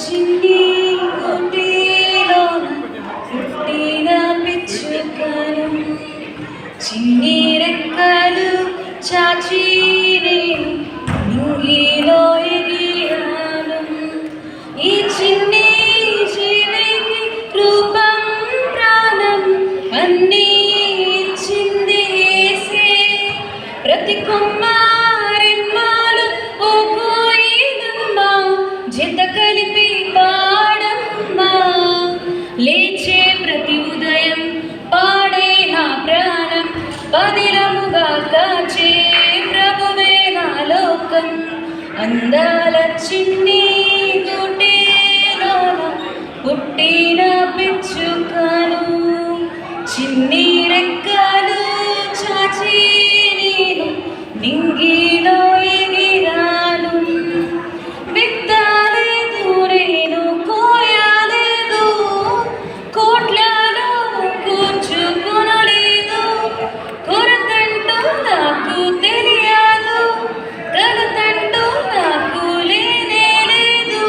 చిన్ని గుండెలోన పుట్టిన పిచ్చుకను చిన్ని రెక్కలు చాచి నేను నింగిలో ఎగిరాను. ఈ చిన్ని జీవికి రూపం ప్రాణం అన్నీ ఇచ్చింది యేసే. ప్రతి కొమ్మ రెమ్మలు ఓ కోయిలమ్మ జత కలిపి పాడమ్మా. లేచే ప్రతి ఉదయం పాడే నా ప్రాణం పదిలముగా కాచే ప్రభువే నా లోకం. అందాల చిన్ని గుండెలోన పుట్టిన పిచ్చుకను చిన్ని రెక్కలు చాచి నేను నింగిలో ఎగిరాను. విత్తలేదు నేను కోయలేదు, కోట్లలో కూర్చుకొనలేదు. కొరతంటూ నాకు తెలియదు, కలతంటూ నాకు లేనే లేదు.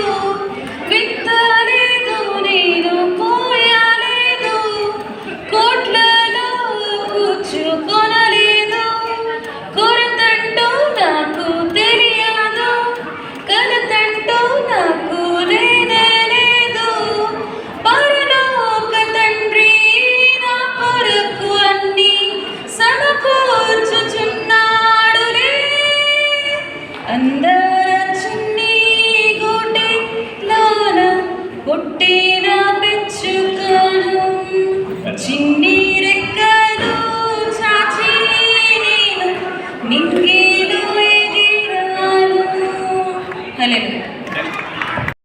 విత్తలేదు నేను కోయలేదు, కోట్లలో కూర్చుకొనలేదు. కొరతంటూ నాకు తెలియదు, కలతంటూ నాకు లేనే లేదు. పరలోక తండ్రి నా కొరకు అన్నీ సమకూర్చుచున్నాడులే. అందర చిన్ని గుండెలోన పుట్టిన పిచ్చుకను చిన్ని